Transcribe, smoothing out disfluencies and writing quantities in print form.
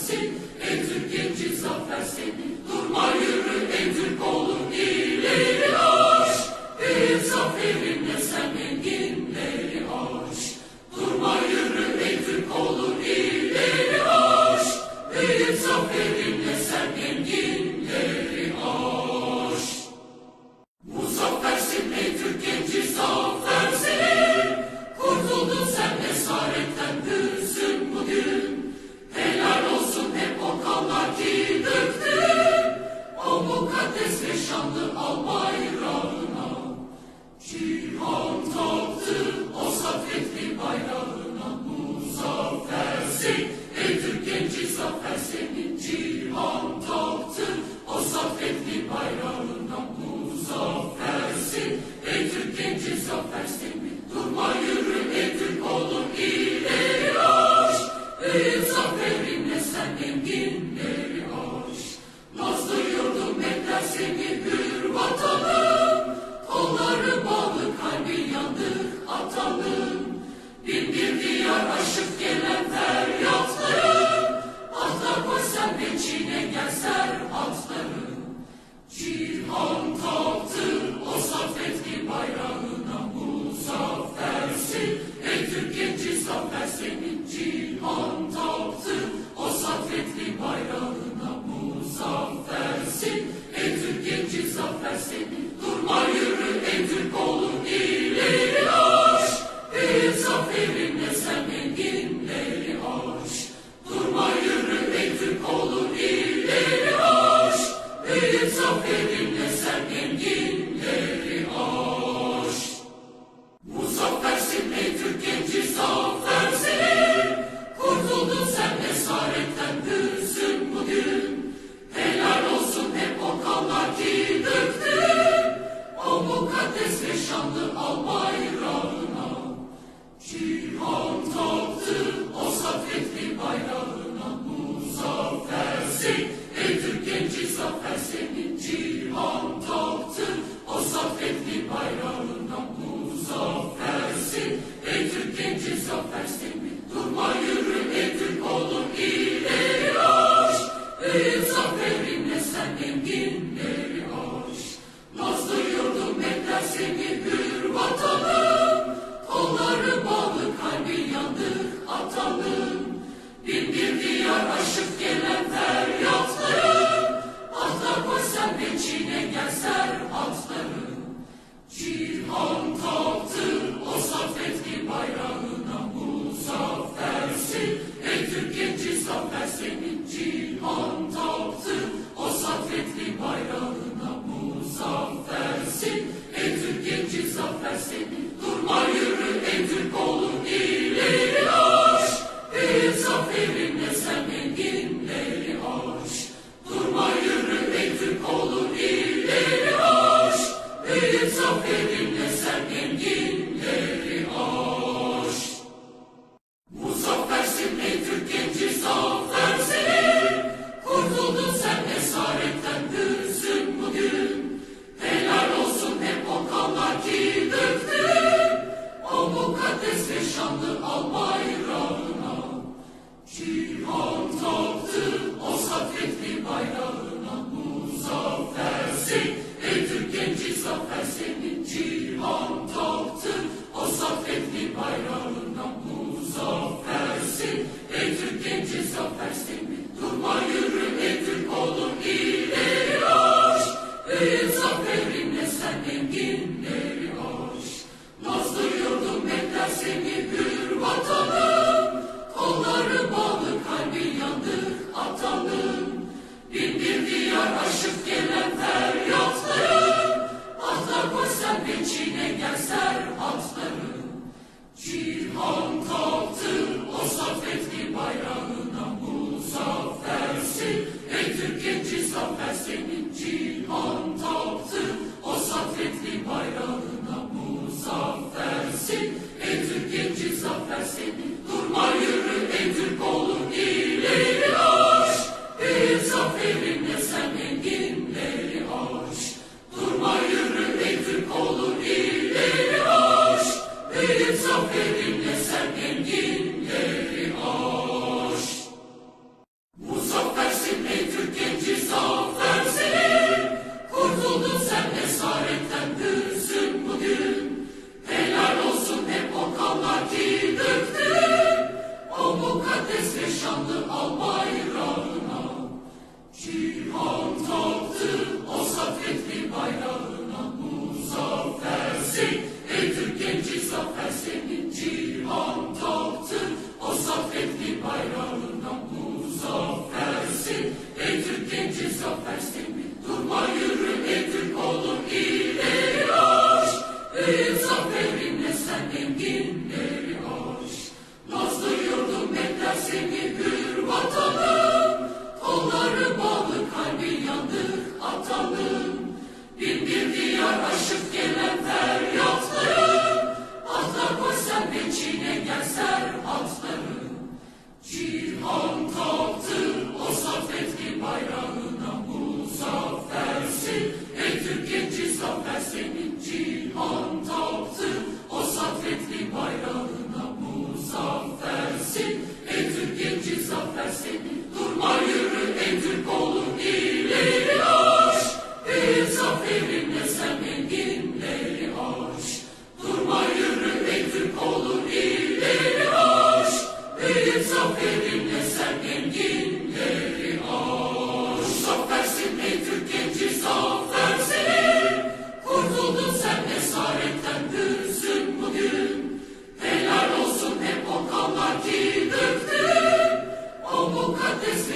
zafersin, ey Türk genci zafer senin. Durma yürü ey Türk oğlu ileri aş, büyük zaferinle sen enginleri aş. Durma yürü ey Türk oğlu ileri aş, büyük zaferinle sen enginleri aş. Muzaffersin ey Türk genci zafer senin, kurtuldun sen esaretten hüzün bugün. Helal olsun hep o kanlar ki döktün, o mukaddes ve şanlı al bayrağına. Cihan taktı o saffetli bayrağına. Muzaffersin ey Türk genci zafer senin. Cihan taktı o saffetli bayrağına. Muzaffersin ey Türk genci zafer senin. Durma yürü ey Türk oğlu ileri aş, büyük zaferinle sen enginleri aş. Nazlı yurdum bekler seni hür vatanım, kolları bağlı kalbi yandık atanım. Bin bir diyar aşıp gelen feryatlarım, atla koy sen peçine gel serhatlarım. Cihan taktı o saffetli bayrağına. Muzaffersin ey Türk genci zafer senin. Cihan taktı o saffetli bayrağına. Muzaffersin ey Türk genci zafer senin. Durma yürü ey Türk oğlu ileri aş, büyük zaferinle sen enginleri aş. Durma yürü ey Türk oğlu ileri aş, büyük zaferinle sen enginleri aş. Muzaffersin ey Türk genci zafer senin, kurtuldun sen esaretten hüzün bugün. Helal olsun hep o kanlar ki döktün, o mukaddes ve şanlı al bayrağına. Cihan taktı o saffetli bayrağına. Muzaffersin ey Türk genci zafer senin. Cihan taktı